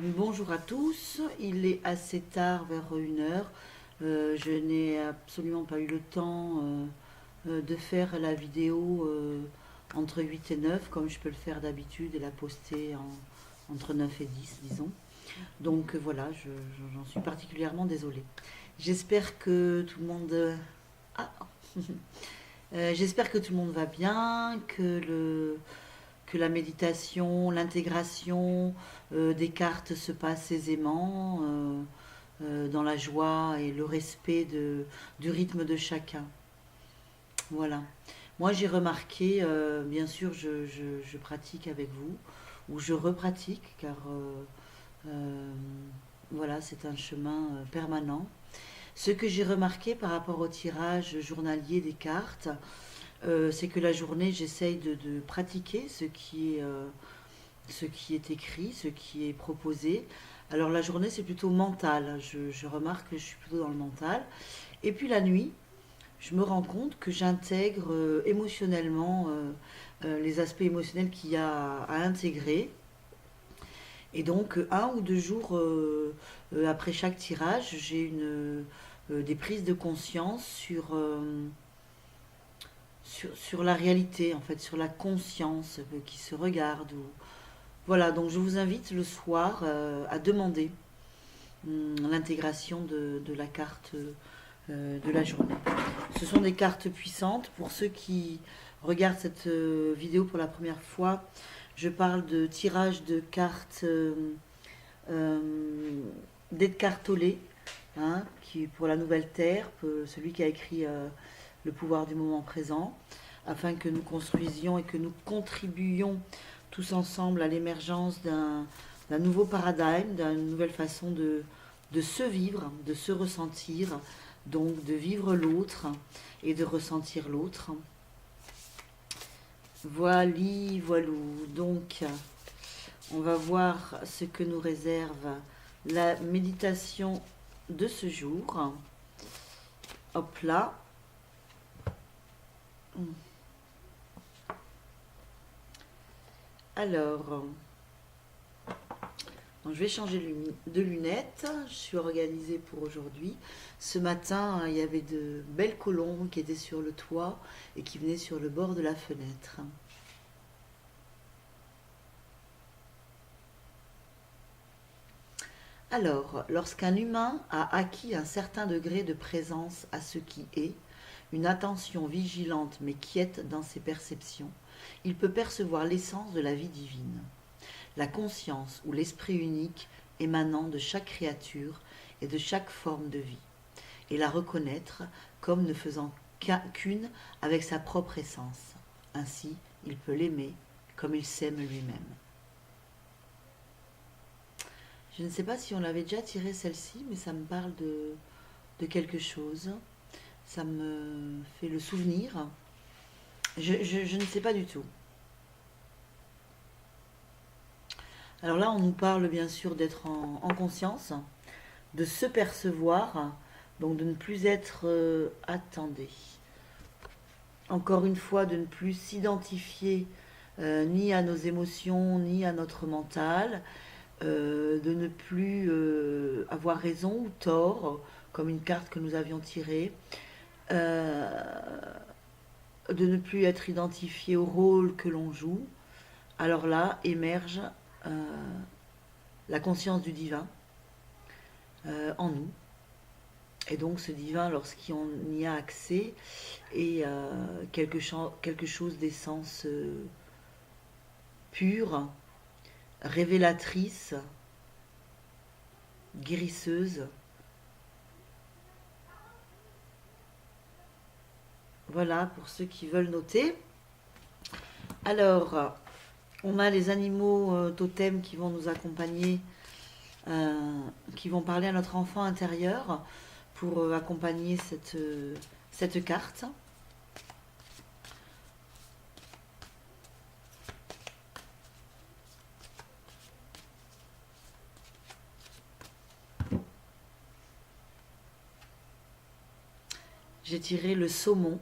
Bonjour à tous, il est assez tard, vers 1 heure. Je n'ai absolument pas eu le temps de faire la vidéo entre 8 et 9 comme je peux le faire d'habitude et la poster entre 9 et 10 disons. Donc voilà, j'en suis particulièrement désolée. J'espère que tout le monde... Ah. J'espère que tout le monde va bien, que la méditation, l'intégration des cartes se passe aisément, dans la joie et le respect du rythme de chacun. Voilà. Moi, j'ai remarqué, bien sûr, je pratique avec vous, ou je repratique, car voilà, c'est un chemin permanent. Ce que j'ai remarqué par rapport au tirage journalier des cartes, c'est que la journée, j'essaye de pratiquer ce qui est écrit, ce qui est proposé. Alors la journée, c'est plutôt mental. Je remarque que je suis plutôt dans le mental. Et puis la nuit, je me rends compte que j'intègre émotionnellement les aspects émotionnels qu'il y a à intégrer. Et donc, 1 ou 2 jours après chaque tirage, j'ai des prises de conscience sur la réalité, en fait, sur la conscience qui se regarde. Voilà, donc je vous invite le soir à demander l'intégration de la carte de la journée. Ce sont des cartes puissantes. Pour ceux qui regardent cette vidéo pour la première fois, je parle de tirage de cartes euh, d'Edgar Tolle, hein, qui pour la Nouvelle Terre, celui qui a écrit Le pouvoir du moment présent, afin que nous construisions et que nous contribuions tous ensemble à l'émergence d'un nouveau paradigme, d'une nouvelle façon de se vivre, de se ressentir, donc de vivre l'autre et de ressentir l'autre. Voilou. Donc, on va voir ce que nous réserve la méditation de ce jour. Hop là. Alors, donc je vais changer de lunettes. Je suis organisée pour aujourd'hui. Ce matin, il y avait de belles colombes qui étaient sur le toit et qui venaient sur le bord de la fenêtre. Alors, lorsqu'un humain a acquis un certain degré de présence à ce qui est, une attention vigilante mais quiète dans ses perceptions, il peut percevoir l'essence de la vie divine, la conscience ou l'esprit unique émanant de chaque créature et de chaque forme de vie, et la reconnaître comme ne faisant qu'une avec sa propre essence. Ainsi, il peut l'aimer comme il s'aime lui-même. Je ne sais pas si on l'avait déjà tiré celle-ci, mais ça me parle de quelque chose. Ça me fait le souvenir. Je ne sais pas du tout. Alors là, on nous parle bien sûr d'être en conscience, de se percevoir, donc de ne plus être... attendez. Encore une fois, de ne plus s'identifier ni à nos émotions, ni à notre mental, de ne plus avoir raison ou tort, comme une carte que nous avions tirée, euh, de ne plus être identifié au rôle que l'on joue. Alors là émerge la conscience du divin en nous. Et donc ce divin, lorsqu'on y a accès, est quelque chose d'essence pure, révélatrice, guérisseuse. Voilà pour ceux qui veulent noter. Alors, on a les animaux totems qui vont nous accompagner, qui vont parler à notre enfant intérieur pour accompagner cette carte. J'ai tiré le saumon.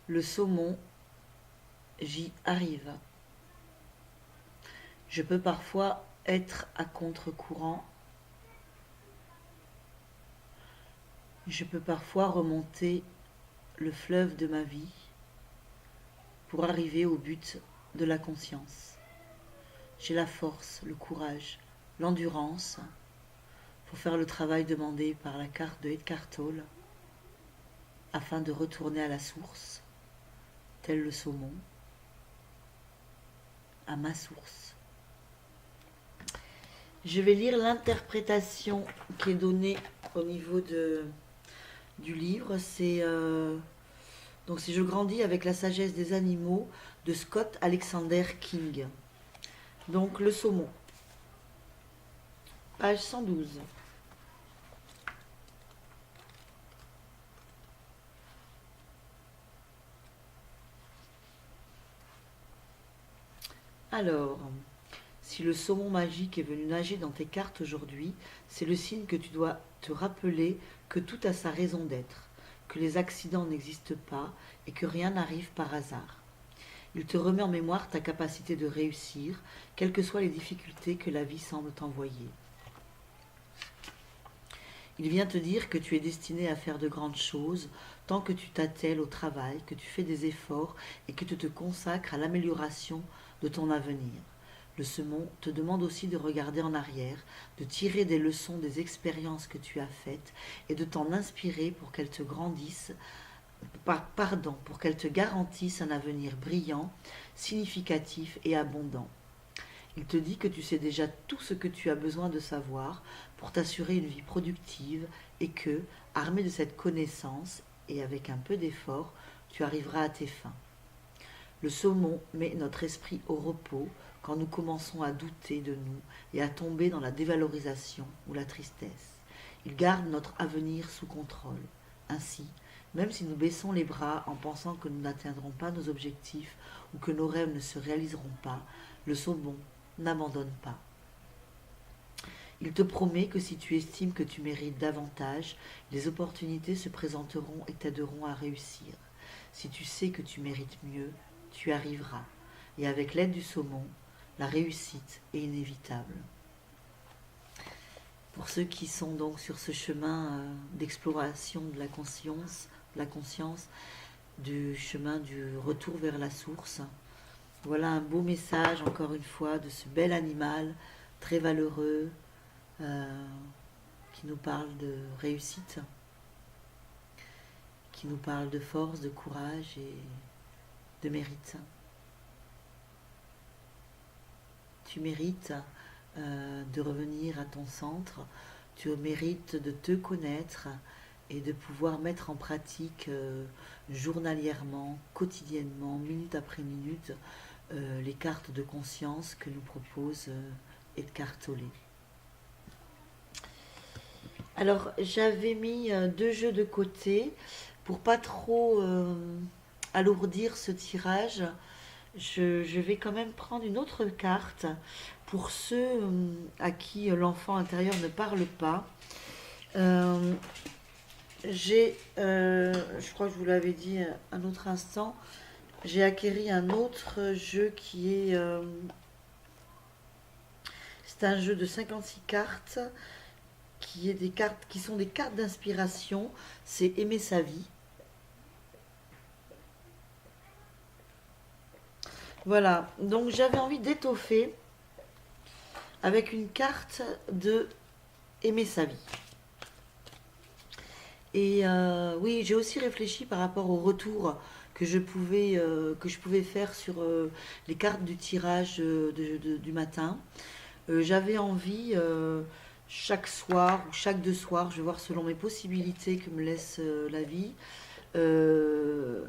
Le saumon, j'y arrive. Je peux parfois être à contre-courant. Je peux parfois remonter le fleuve de ma vie pour arriver au but de la conscience. J'ai la force, le courage, l'endurance pour faire le travail demandé par la carte de Eckhart Tolle afin de retourner à la source, tel le saumon, à ma source. Je vais lire l'interprétation qui est donnée au niveau du livre. Donc c'est Je grandis avec la sagesse des animaux de Scott Alexander King. Donc le saumon. Page 112. Alors, si le saumon magique est venu nager dans tes cartes aujourd'hui, c'est le signe que tu dois te rappeler que tout a sa raison d'être, que les accidents n'existent pas et que rien n'arrive par hasard. Il te remet en mémoire ta capacité de réussir, quelles que soient les difficultés que la vie semble t'envoyer. Il vient te dire que tu es destiné à faire de grandes choses tant que tu t'attelles au travail, que tu fais des efforts et que tu te consacres à l'amélioration de ton avenir. Le saumon te demande aussi de regarder en arrière, de tirer des leçons des expériences que tu as faites et de t'en inspirer pour qu'elles te pour qu'elles te garantissent un avenir brillant, significatif et abondant. Il te dit que tu sais déjà tout ce que tu as besoin de savoir pour t'assurer une vie productive et que, armé de cette connaissance et avec un peu d'effort, tu arriveras à tes fins. Le saumon met notre esprit au repos quand nous commençons à douter de nous et à tomber dans la dévalorisation ou la tristesse. Il garde notre avenir sous contrôle. Ainsi, même si nous baissons les bras en pensant que nous n'atteindrons pas nos objectifs ou que nos rêves ne se réaliseront pas, le saumon n'abandonne pas. Il te promet que si tu estimes que tu mérites davantage, les opportunités se présenteront et t'aideront à réussir. Si tu sais que tu mérites mieux, tu arriveras. Et avec l'aide du saumon, la réussite est inévitable. Pour ceux qui sont donc sur ce chemin d'exploration de la conscience, du chemin du retour vers la source, voilà un beau message, encore une fois, de ce bel animal très valeureux qui nous parle de réussite, qui nous parle de force, de courage et de mérite. Tu mérites de revenir à ton centre, tu mérites de te connaître et de pouvoir mettre en pratique journalièrement, quotidiennement, minute après minute, les cartes de conscience que nous propose Eckhart Tolle. Alors, j'avais mis 2 jeux de côté pour pas trop alourdir ce tirage. Je vais quand même prendre une autre carte pour ceux à qui l'enfant intérieur ne parle pas. Je crois que je vous l'avais dit un autre instant, j'ai acquéri un autre jeu qui est... c'est un jeu de 56 cartes qui sont des cartes d'inspiration. C'est Aimer sa vie. Voilà, donc j'avais envie d'étoffer avec une carte de Aimer sa vie. Et oui, j'ai aussi réfléchi par rapport au retour que je pouvais faire sur les cartes du tirage du matin. J'avais envie, chaque soir ou chaque 2 soirs, je vais voir selon mes possibilités que me laisse la vie, de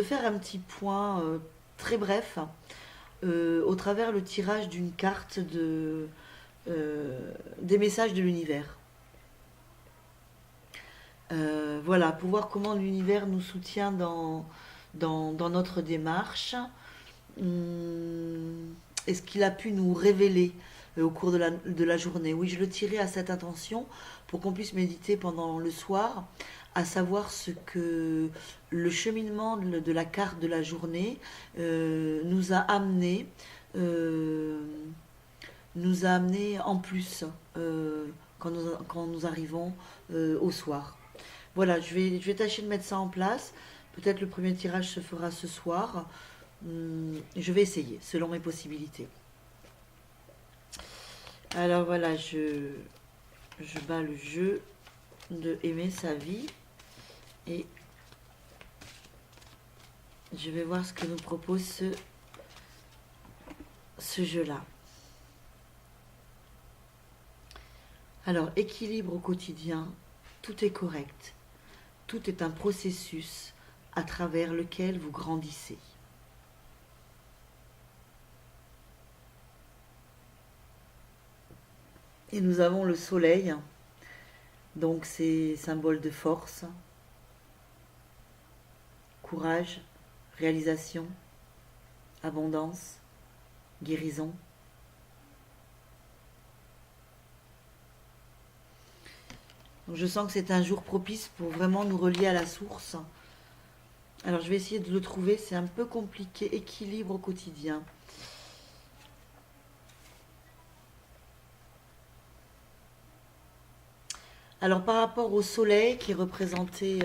faire un petit point très bref au travers le tirage d'une carte des messages de l'univers. Voilà, pour voir comment l'univers nous soutient dans notre démarche. Est-ce qu'il a pu nous révéler au cours de la journée? Oui, je le tirais à cette intention pour qu'on puisse méditer pendant le soir, à savoir ce que le cheminement de la carte de la journée nous a amené euh, nous a amené en plus quand nous arrivons au soir. Voilà, je vais tâcher de mettre ça en place. Peut-être le premier tirage se fera ce soir. Je vais essayer, selon mes possibilités. Alors voilà, je bats le jeu de aimer sa vie. Et je vais voir ce que nous propose ce jeu-là. Alors, équilibre au quotidien, tout est correct. Tout est un processus à travers lequel vous grandissez. Et nous avons le soleil, donc c'est symbole de force, courage, réalisation, abondance, guérison. Donc je sens que c'est un jour propice pour vraiment nous relier à la source. Alors je vais essayer de le trouver, c'est un peu compliqué. Équilibre au quotidien. Alors par rapport au soleil qui est représenté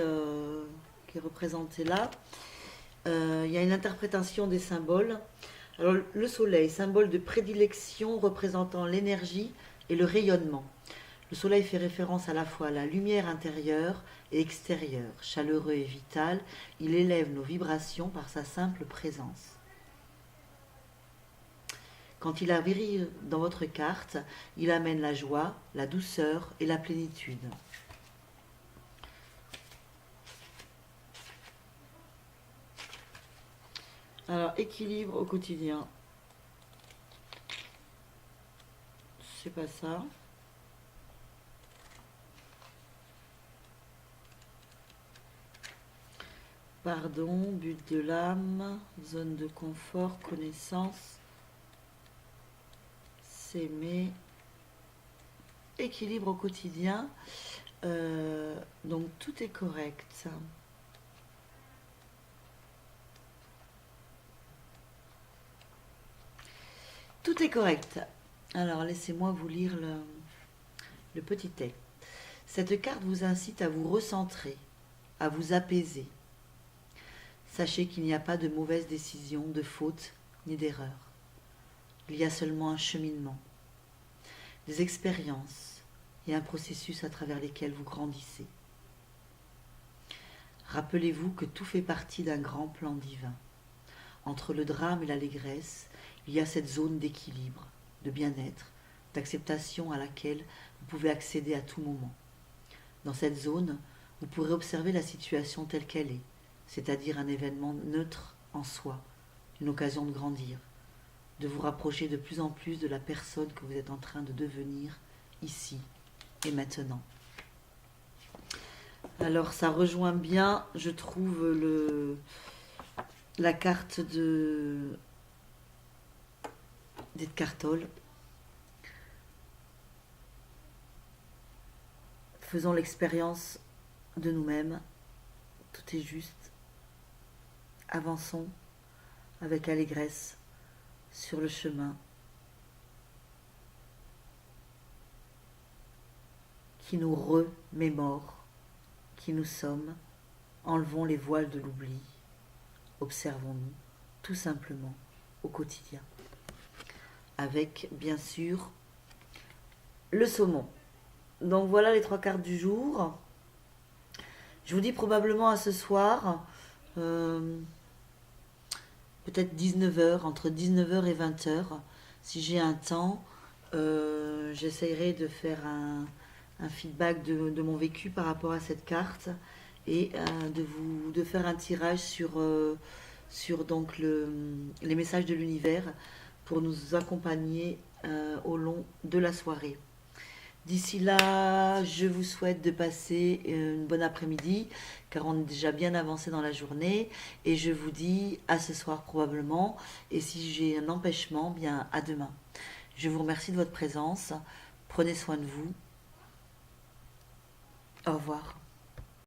là, il y a une interprétation des symboles. Alors le soleil, symbole de prédilection représentant l'énergie et le rayonnement. Le soleil fait référence à la fois à la lumière intérieure et extérieure, chaleureux et vital. Il élève nos vibrations par sa simple présence. Quand il arrive dans votre carte, il amène la joie, la douceur et la plénitude. Alors, équilibre au quotidien. C'est pas ça. Pardon, but de l'âme, zone de confort, connaissance, s'aimer, équilibre au quotidien. Donc tout est correct. Tout est correct. Alors laissez-moi vous lire le petit texte. Cette carte vous incite à vous recentrer, à vous apaiser. Sachez qu'il n'y a pas de mauvaise décision, de faute ni d'erreur. Il y a seulement un cheminement, des expériences et un processus à travers lesquels vous grandissez. Rappelez-vous que tout fait partie d'un grand plan divin. Entre le drame et l'allégresse, il y a cette zone d'équilibre, de bien-être, d'acceptation à laquelle vous pouvez accéder à tout moment. Dans cette zone, vous pourrez observer la situation telle qu'elle est, c'est-à-dire un événement neutre en soi, une occasion de grandir, de vous rapprocher de plus en plus de la personne que vous êtes en train de devenir ici et maintenant. Alors ça rejoint bien, je trouve, la carte d'Edgar Tolle. Faisons l'expérience de nous-mêmes, tout est juste. Avançons avec allégresse sur le chemin qui nous remémore qui nous sommes. Enlevons les voiles de l'oubli. Observons-nous tout simplement au quotidien. Avec bien sûr le saumon. Donc voilà les 3 cartes du jour. Je vous dis probablement à ce soir, peut-être 19h, entre 19h et 20h, si j'ai un temps, j'essayerai de faire un feedback de mon vécu par rapport à cette carte et de faire un tirage sur donc les messages de l'univers pour nous accompagner au long de la soirée. D'ici là, je vous souhaite de passer une bonne après-midi, car on est déjà bien avancé dans la journée. Et je vous dis à ce soir probablement. Et si j'ai un empêchement, bien à demain. Je vous remercie de votre présence. Prenez soin de vous. Au revoir.